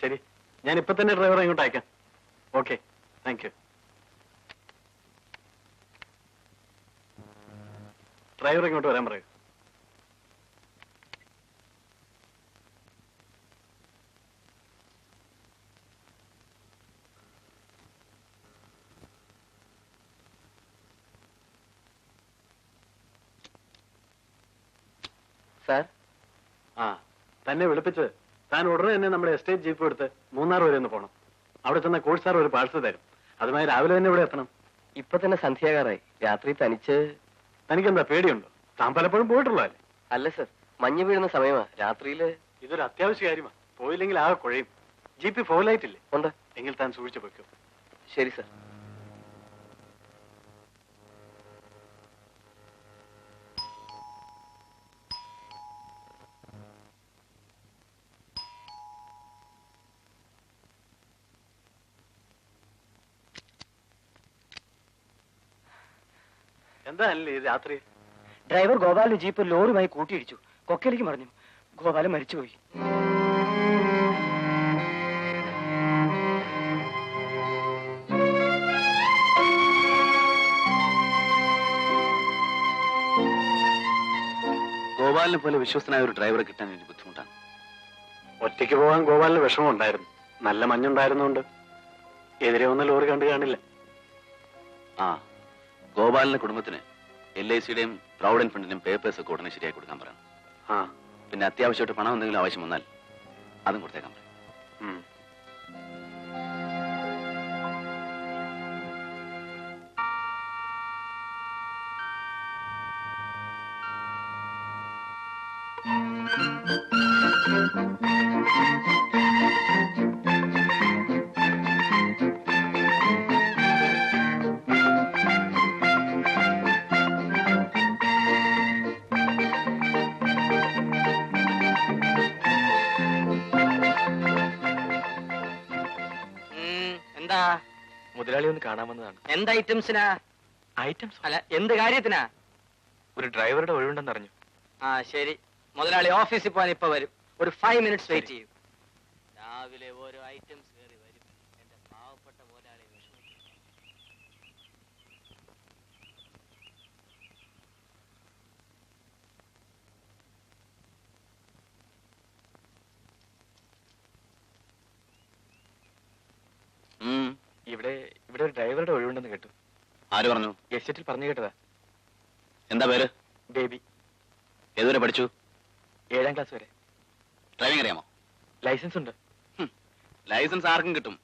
ശരി, ഞാൻ ഇപ്പൊ തന്നെ ഡ്രൈവറെ ഇങ്ങോട്ട് അയക്കാം. Okay, thank you. ഡ്രൈവർ ഇങ്ങോട്ട് വരാൻ പറയൂ. സാർ, തന്നെ വിളിപ്പിച്ചത് താൻ ഉടനെ തന്നെ നമ്മുടെ എസ്റ്റേറ്റ് ജീപ്പ് എടുത്ത് മൂന്നാർ വരെ ഒന്ന് പോകണം. അവിടെ ചെന്ന കോച്ച് സാർ ഒരു പാഴ്സൽ തരും. അതുമായി രാവിലെ തന്നെ ഇവിടെ എത്തണം. ഇപ്പൊ തന്നെ സന്ധ്യാകാറായി. രാത്രി തനിച്ച് തനിക്കെന്താ പേടിയുണ്ടോ? താൻ പലപ്പോഴും പോയിട്ടുള്ളതല്ലേ? അല്ല സർ, മഞ്ഞ് വീഴുന്ന സമയമാ. രാത്രിയില് ഇതൊരു അത്യാവശ്യ കാര്യമാണ്. പോയില്ലെങ്കിൽ ആകെ കുഴയും. ജീപ്പ് ഫോളായിട്ടില്ലേ? ഉണ്ട്. എങ്കിൽ താൻ സൂക്ഷിച്ചു വെക്കും. ശരി സർ. എന്താ അല്ലേ രാത്രി? Driver ഗോപാലിന് jeep ലോറിയുമായി കൂട്ടിയിടിച്ചു. കൊക്കയിലേക്ക് മറിഞ്ഞു. ഗോപാലൻ മരിച്ചുപോയി. ഗോപാലിനെ പോലെ വിശ്വസ്തനായ ഒരു ഡ്രൈവറെ കിട്ടാൻ എനിക്ക് ബുദ്ധിമുട്ടാണ്. ഒറ്റയ്ക്ക് പോകാൻ ഗോപാലിന് വിഷമം ഉണ്ടായിരുന്നു. നല്ല മഞ്ഞുണ്ടായിരുന്നുകൊണ്ട് എതിരെ വന്ന ലോറി കണ്ടു കാണില്ല. ഗോപാലിന്റെ കുടുംബത്തിന് LICയുടെയും പ്രൊവിഡന്റ് ഫണ്ടിന്റെയും പേപ്പേഴ്സ് ഒക്കെ ഉടനെ ശരിയായി കൊടുക്കാൻ പറയണം. പിന്നെ അത്യാവശ്യമായിട്ട് പണം എന്തെങ്കിലും ആവശ്യം വന്നാൽ അതും കൊടുത്തേക്കാൻ പറയും. മുതലാളി ഒന്ന് കാണാമെന്നതാണ്. എന്ത് ഐറ്റംസിനാ? ഐറ്റംസ് അല്ല, എന്ത് കാര്യത്തിനാ? ഒരു ഡ്രൈവറുടെ ഒഴിവുണ്ടെന്ന് അറിഞ്ഞു. ശരി, മുതലാളി ഓഫീസിൽ പോകാൻ ഇപ്പൊ വരും. ഒരു 5 minutes വെയിറ്റ് ചെയ്യും. രാവിലെ ഓരോ ഐറ്റംസ് കയറി വരും. എന്റെ പാവപ്പെട്ട മുതലാളി വിഷമിക്കും. ഇവിടെ ഒരു ഡ്രൈവറുടെ ഒഴിവുണ്ടെന്ന് കേട്ടു. ആര് പറഞ്ഞു? ഗസറ്റിൽ പറഞ്ഞു കേട്ടതാ. എന്താ പേര്? ബേബി. ഏതുവരെ പഠിച്ചു? 7ാം ക്ലാസ് വരെ. ഡ്രൈവിംഗ് അറിയാമോ? ലൈസൻസ് ഉണ്ട്. ലൈസൻസ് ആർക്കും കിട്ടും.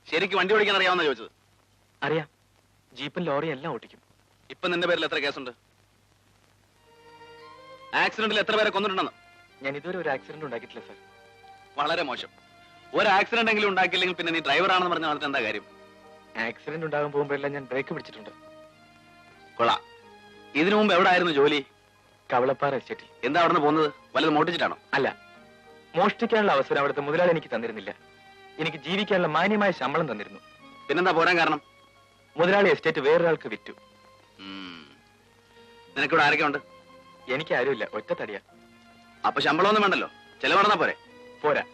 ശരിക്കും വണ്ടി ഓടിക്കാൻ അറിയാമെന്നാ ചോദിച്ചത്? അറിയാം. ജീപ്പും ലോറിയും എല്ലാം ഓടിക്കും. ഇപ്പൊ നിന്റെ പേരിൽ എത്ര കേസുണ്ട്? ആക്സിഡന്റിൽ എത്ര പേരെ കൊന്നിട്ടുണ്ടെന്ന്? ഞാൻ ഇതുവരെ ഒരു ആക്സിഡന്റ് ഉണ്ടാക്കിയിട്ടില്ല സർ. വളരെ മോശം. ഒരു ആക്സിഡന്റ് എങ്കിലും ഉണ്ടാക്കിയില്ലെങ്കിൽ പിന്നെ നീ ഡ്രൈവറാണെന്ന് പറഞ്ഞാൽ വന്നിട്ട് എന്താ കാര്യം? ആക്സിഡന്റ് ഉണ്ടാകാൻ പോകുമ്പോഴെല്ലാം ഞാൻ ബ്രേക്ക് പിടിച്ചിട്ടുണ്ട്. കൊള്ളാം. ഇതിനു മുമ്പ് എവിടെ ആയിരുന്നു ജോലി? കവളപ്പാറ എസ്റ്റേറ്റിൽ. എന്താ അവിടെ നിന്ന് പോകുന്നത്? വല്ലതും മോട്ടിച്ചിട്ടാണോ? അല്ല, മോഷ്ടിക്കാനുള്ള അവസരം അവിടുത്തെ മുതലാളി എനിക്ക് തന്നിരുന്നില്ല. എനിക്ക് ജീവിക്കാനുള്ള മാന്യമായ ശമ്പളം തന്നിരുന്നു. പിന്നെന്താ പോരാൻ കാരണം? മുതലാളി എസ്റ്റേറ്റ് വേറൊരാൾക്ക് വിറ്റു. നിനക്കിവിടെ ആരൊക്കെ ഉണ്ട്? എനിക്ക് ആരുമില്ല, ഒറ്റ തടിയാ. അപ്പൊ ശമ്പളമൊന്നും വേണ്ടല്ലോ, ചെലവടന്നാ പോരെ? പോരാ,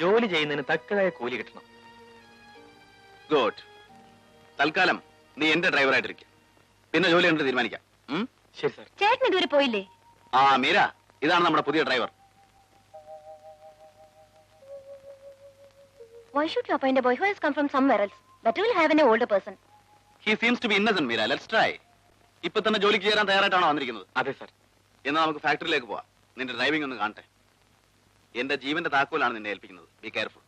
ജോലി ചെയ്യുന്നതിന് തക്കതായ കൂലി കിട്ടണം. ഗുഡ്. തൽക്കാലം നീ എന്റെ ഡ്രൈവറായിട്ടിരിക്കും. പിന്നെ ജോലി കണ്ടിട്ട് തീരുമാനിക്കാം. ശരി സാർ. ചേട്ടൻ ഇതുവരെ പോയില്ലേ? മീര, ഇതാണ് നമ്മുടെ പുതിയ driver. Why should you appoint a boy who has come from somewhere else? Better will have an older person. He seems to be innocent, Meera. Let's try. ഇപ്പൊ തന്നെ ജോലിക്ക് ചേരാൻ തയ്യാറായിട്ടാണോ വന്നിരിക്കുന്നത്? അതെ സാർ. എന്നാൽ നമുക്ക് ഫാക്ടറിയിലേക്ക് പോവാം. നിന്റെ ഡ്രൈവിംഗ് ഒന്ന് കാണട്ടെ. എന്റെ ജീവന്റെ താക്കോലാണ് നിന്നെ ഏൽപ്പിക്കുന്നത്. Be careful.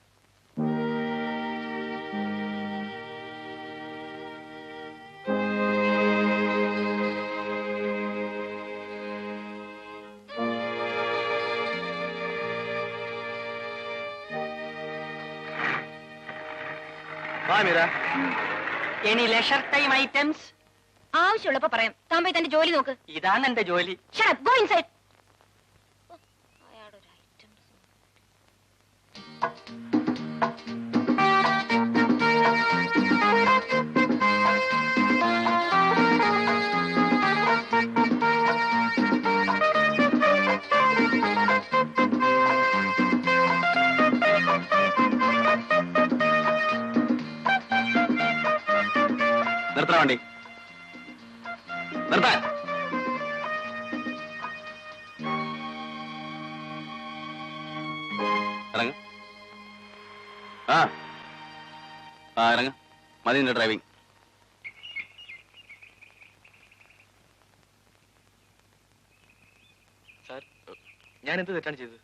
Any leisure time items? ആവശ്യമുള്ളപ്പോ പറയാം. താൻ പോയി തന്റെ ജോലി നോക്ക്. ഇതാണ് എന്റെ ജോലി. Shut up, go inside. നിർത്തണ വണ്ടി, നിർത്താൻ. ഇറങ്ങ. ഇറങ്ങ. മതി നിന്റെ ഡ്രൈവിംഗ്. സാർ, ഞാൻ എന്ത് തെറ്റാണ് ചെയ്തത്?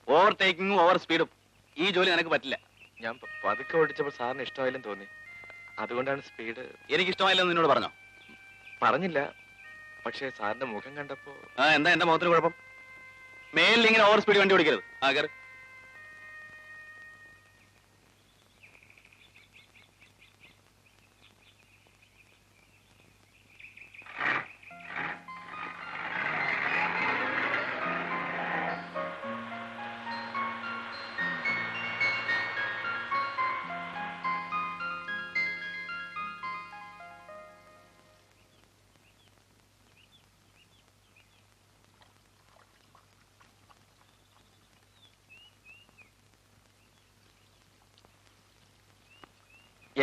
ഓവർ ടേക്കിങ്ങും ഓവർ സ്പീഡും ഈ ജോലി നിനക്ക് പറ്റില്ല. ഞാൻ പതുക്കെ ഓടിച്ചപ്പോൾ സാറിന് ഇഷ്ടമായില്ലെന്ന് തോന്നി, അതുകൊണ്ടാണ് സ്പീഡ്. എനിക്ക് ഇഷ്ടമായില്ലെന്ന് നിന്നോട് പറഞ്ഞോ? പറഞ്ഞില്ല, പക്ഷേ സാറിന്റെ മുഖം കണ്ടപ്പോ. എന്താ എന്റെ മുഖത്തിന് കുഴപ്പം? മേലിൽ ഇങ്ങനെ ഓവർ സ്പീഡ് വണ്ടി ഓടിക്കരുത്. കയറി.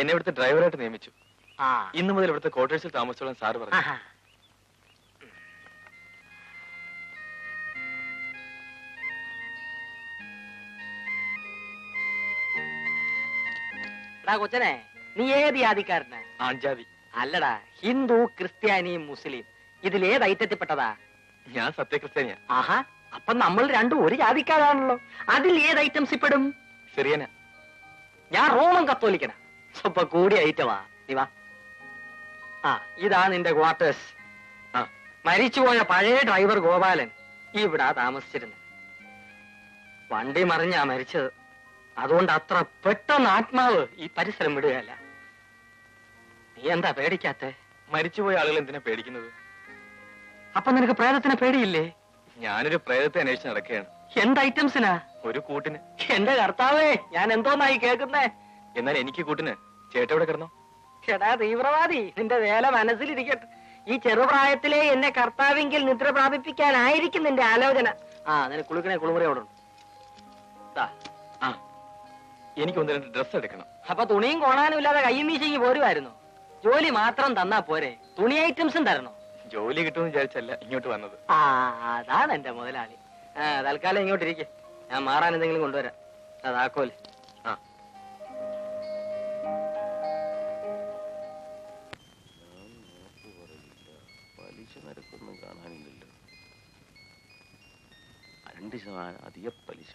എന്നെ ഇവിടുത്തെ ഡ്രൈവറായിട്ട് നിയമിച്ചു. ആ ഇന്ന് മുതൽ ഇവിടുത്തെ ക്വാർട്ടേഴ്സിൽ താമസിച്ചോളാൻ സാറ് പറഞ്ഞു. ആഹാ. എടാ കൊച്ചനെ, നീ ഏത് ജാതിക്കാരനാ? ആൺജാതി. അല്ലടാ, ഹിന്ദു, ക്രിസ്ത്യാനി, മുസ്ലിം, ഇതിലേത് ഐറ്റത്തിൽപ്പെട്ടതാ? ഞാൻ സത്യക്രിസ്ത്യാനിയാ. ആഹാ, അപ്പൊ നമ്മൾ രണ്ടും ഒരു ജാതിക്കാരാണല്ലോ. അതിൽ ഏത് ഐറ്റംസ് ഇപ്പെടും? സിറിയന. ഞാൻ റോമൻ കത്തോലിക്കനാ. സ്വപ്പം കൂടിയ ഐറ്റമാ. നീ വാ. ആ, ഇതാ നിന്റെ ക്വാർട്ടേഴ്സ്. ആ, മരിച്ചുപോയ പഴയ ഡ്രൈവർ ഗോപാലൻ ഇവിടാ താമസിച്ചിരുന്നു. വണ്ടി മറിഞ്ഞാ മരിച്ചത്. അതുകൊണ്ട് അത്ര പെട്ടെന്ന് ആത്മാവ് ഈ പരിസരം വിടുകയല്ല. നീ എന്താ പേടിക്കാത്തെ? മരിച്ചുപോയ ആളുകൾ എന്തിനാ പേടിക്കുന്നത്? അപ്പൊ നിനക്ക് പ്രേതത്തിനെ പേടിയില്ലേ? ഞാനൊരു പ്രേതത്തെ അന്വേഷിച്ച് നടക്കുകയാണ്. എന്ത് ഐറ്റംസിനാ? ഒരു കൂട്ടിന്. എന്റെ കർത്താവേ, ഞാൻ എന്തോന്നായി കേൾക്കുന്നേ? എന്നാൽ എനിക്ക് കൂട്ടിന് ചേട്ടവിടെ കിടന്നോ? എടാ തീവ്രവാദി, നിന്റെ വേല മനസ്സിലിരിക്കട്ടെ. ഈ ചെറുപ്രായത്തിലെ എന്നെ കർത്താവെങ്കിൽ നിദ്ര പ്രാപിപ്പിക്കാനായിരിക്കും നിന്റെ ആലോചന. ആ, നിനക്ക് കുളിക്കണേ കുളിമുറി അവിടെ ഉണ്ട്. ആ, എനിക്ക് ഒന്ന് രണ്ട് ഡ്രസ് എടുക്കണം. അപ്പൊ തുണിയും കോണാനും ഇല്ലാതെ കയ്യും വീശിങ്ങി പോരുമായിരുന്നു. ജോലി മാത്രം തന്നാ പോരെ, തുണി ഐറ്റംസും തരണോ? ജോലി കിട്ടുമെന്ന് വിചാരിച്ചല്ല ഇങ്ങോട്ട് വന്നത്. ആ, അതാണ് എന്റെ മുതലാളി. തൽക്കാലം ഇങ്ങോട്ടിരിക്കെ, ഞാൻ മാറാൻ എന്തെങ്കിലും കൊണ്ടുവരാം. അതാക്കോല്. ആ, പലിശ നിരക്കൊന്നും കാണാനില്ലല്ലോ. 2% അധിക പലിശ.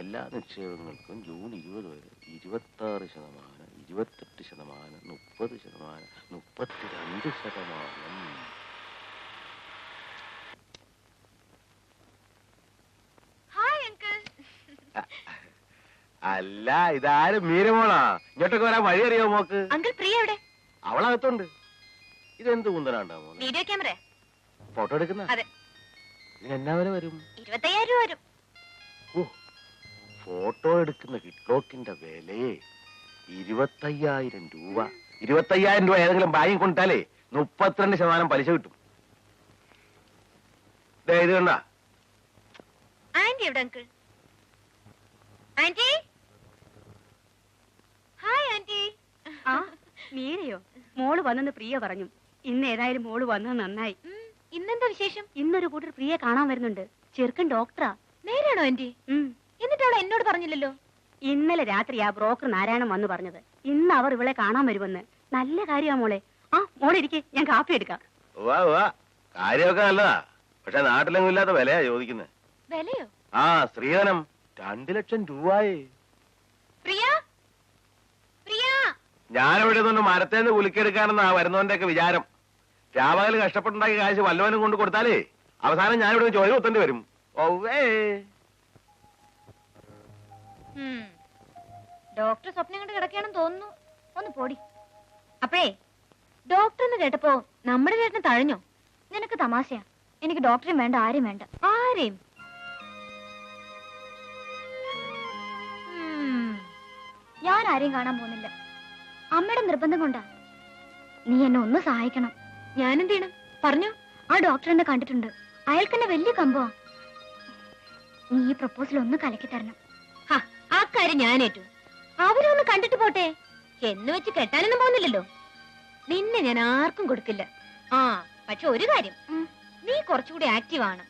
എല്ലാ നിക്ഷേപങ്ങൾക്കും ജൂൺ 20 വരെ 26%, 28%, 30%, 32%. അല്ല, ഇതാരും മീരമോളാ. ഇങ്ങോട്ടൊക്കെ വരാൻ വഴി അറിയോ മോക്ക്? അങ്കിൾ പ്രിയ എവിടെ? അവളകത്തുണ്ട്. ഇതെന്ത് കുന്തനാണ്ടാമോ? Video camera. ഫോട്ടോ എടുക്കുന്ന? അതെ. ഇതിനെന്നാ വില വരും? 25,000 രൂപ വരും. ഓ, ഫോട്ടോ എടുക്കുന്ന കിഡ്ലോക്കിന്റെ വിലയെ 25,000 രൂപ. 25,000 രൂപ ഏതെങ്കിലും ബാങ്കിൽ കൊണ്ടിട്ടാലേ 32% പലിശ കിട്ടും. ഇത് കണ്ട. ആന്റി എവിടെ അങ്കിൾ? Anti, hi aunty. ആ, മീരയോ? മോള് വന്നെന്ന് പ്രിയ പറഞ്ഞു. ഇന്ന് ഏതായാലും മോള് വന്നത് നന്നായി. ഇന്നെന്താ വിശേഷം? ഇന്നൊരു കൂട്ടർ പ്രിയ കാണാൻ വരുന്നുണ്ട്. ചെറുക്കൻ ഡോക്ടറാ. നേരാണോ ആന്റി? എന്നിട്ട് അവൾ എന്നോട് പറഞ്ഞില്ലല്ലോ. ഇന്നലെ രാത്രി ആ ബ്രോക്കർ നാരായണൻ വന്ന് പറഞ്ഞത് ഇന്ന് അവർ ഇവളെ കാണാൻ വരുമെന്ന്. നല്ല കാര്യമാ മോളെ. ആ, മോളെ ഇരിക്കെ, ഞാൻ കാപ്പി എടുക്കാം. കാര്യമൊക്കെ നല്ലതാ, പക്ഷെ നാട്ടിലെങ്ങും ഇല്ലാത്ത വിലയാ ചോദിക്കുന്നത്. വിലയോ? ആ, സ്ത്രീധനം 2 ലക്ഷം രൂപയെ. പ്രിയ, പ്രിയ. ഞാനിവിടെ നിന്ന് മരത്തേന്ന് കുലുക്കിയെടുക്കാനെന്നാ വരുന്നവന്റെ ഒക്കെ വിചാരം. രാപകല് കഷ്ടപ്പെട്ടുണ്ടാക്കിയ കാശ് വല്ലവനും കൊണ്ട് കൊടുത്താലേ അവസാനം ഞാനിവിടെ ചോര കുത്തേണ്ടി വരും. ഓവേ, ഡോക്ടർ സ്വപ്നം കണ്ട് കിടക്കുകയാണെന്ന് തോന്നുന്നു. ഒന്ന് പോടി. അപ്പഴേ, ഡോക്ടർ എന്ന് കേട്ടപ്പോ നമ്മുടെ ചേട്ടന് തഴഞ്ഞോ? നിനക്ക് തമാശയാ. എനിക്ക് ഡോക്ടറെയും വേണ്ട, ആരെയും വേണ്ട, ആരെയും. ഞാൻ ആരെയും കാണാൻ പോകുന്നില്ല. അമ്മയുടെ നിർബന്ധം കൊണ്ടാ. നീ എന്നെ ഒന്ന് സഹായിക്കണം. ഞാൻ എന്ത് ചെയ്യണം? പറഞ്ഞു. ആ ഡോക്ടർ എന്നെ കണ്ടിട്ടുണ്ട്. അയാൾക്കെന്നെ വലിയ കമ്പമാ. നീ ഈ പ്രപ്പോസൽ ഒന്ന് കലക്കി തരണം. ആ കാര്യം ഞാൻ ഏറ്റു. അവരൊന്ന് കണ്ടിട്ട് പോട്ടെ. എന്ന് വെച്ച് കെട്ടാനൊന്നും പോകുന്നില്ലല്ലോ. നിന്നെ ഞാൻ ആർക്കും കൊടുക്കില്ല. ആ പക്ഷെ ഒരു കാര്യം, നീ കുറച്ചുകൂടി ആക്റ്റീവ് ആണ്.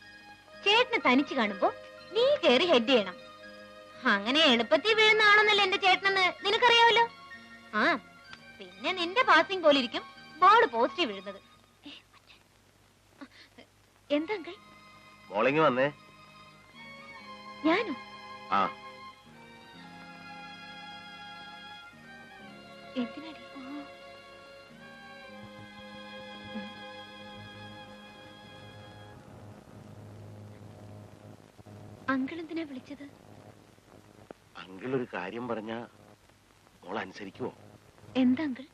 ചേട്ടനെ തനിച്ച് കാണുമ്പോ നീ കേറി ഹെഡ് ചെയ്യണം. അങ്ങനെ എളുപ്പത്തിൽ വീഴുന്ന ആളൊന്നല്ല എന്റെ ചേട്ടനെന്ന് നിനക്കറിയാവല്ലോ. ആ പിന്നെ നിന്റെ പാസിംഗ് പോലെ ഇരിക്കും ബോൾ പോസിറ്റീവ് വീഴുന്നത്. എന്താ അങ്കിൾ? മോളിങ് വന്നേ. ഞാനോ? ആ എന്തിനാടി? അങ്കിൾ എന്തിനാ വിളിച്ചത്? അങ്കിൾ ഒരു കാര്യം പറഞ്ഞ മോൾ അനുസരിക്കുവോ? എന്താ അങ്കിൾ?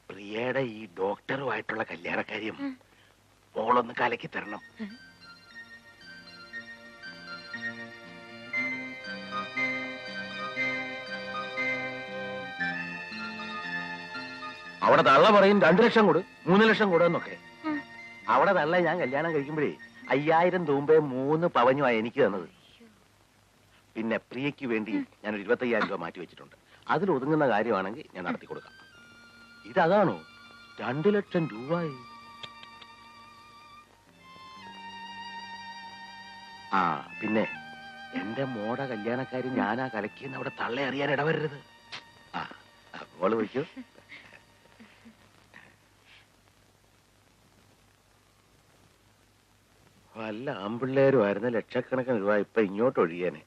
പ്രിയയുടെ ഈ ഡോക്ടറുമായിട്ടുള്ള കല്യാണക്കാര്യം മോളൊന്ന് കലക്കി തരണം. അവിടെ തള്ള പറയും 2 ലക്ഷം കൊടു 3 ലക്ഷം കൊടുന്നൊക്കെ. അവിടെ തള്ള ഞാൻ കല്യാണം കഴിക്കുമ്പോഴേ 5000 തൂമ്പേ 3 പവനുമായി എനിക്ക് തന്നത്. പിന്നെ പ്രിയയ്ക്ക് വേണ്ടി ഞാനൊരു 25,000 രൂപ മാറ്റി വെച്ചിട്ടുണ്ട്. അതിൽ ഒതുങ്ങുന്ന കാര്യമാണെങ്കിൽ ഞാൻ നടത്തി കൊടുക്കാം. ഇതാണോ 2 ലക്ഷം രൂപയായി? ആ പിന്നെ എന്റെ മോടെ കല്യാണക്കാരി ഞാനാ കലക്കിയെന്ന് അവിടെ തള്ളെ അറിയാൻ ഇടവരരുത്. ആ മോള് വിളിക്കൂ. വല്ല ആമ്പിള്ളേരുമായിരുന്നു ലക്ഷക്കണക്കിന് രൂപ ഇപ്പൊ ഇങ്ങോട്ട് ഒഴിയാനെ.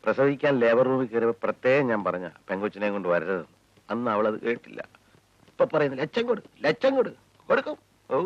പ്രസവിക്കാൻ ലേബർ റൂമിൽ കയറിയപ്പോ പ്രത്യേകം ഞാൻ പറഞ്ഞ പെങ്കൊച്ചിനെ കൊണ്ട് വരരുതെന്ന്. അന്ന് അവളത് കേട്ടില്ല. ഇപ്പൊ പറയുന്നു ലക്ഷം കൊടു കൊടുക്കും. ഓ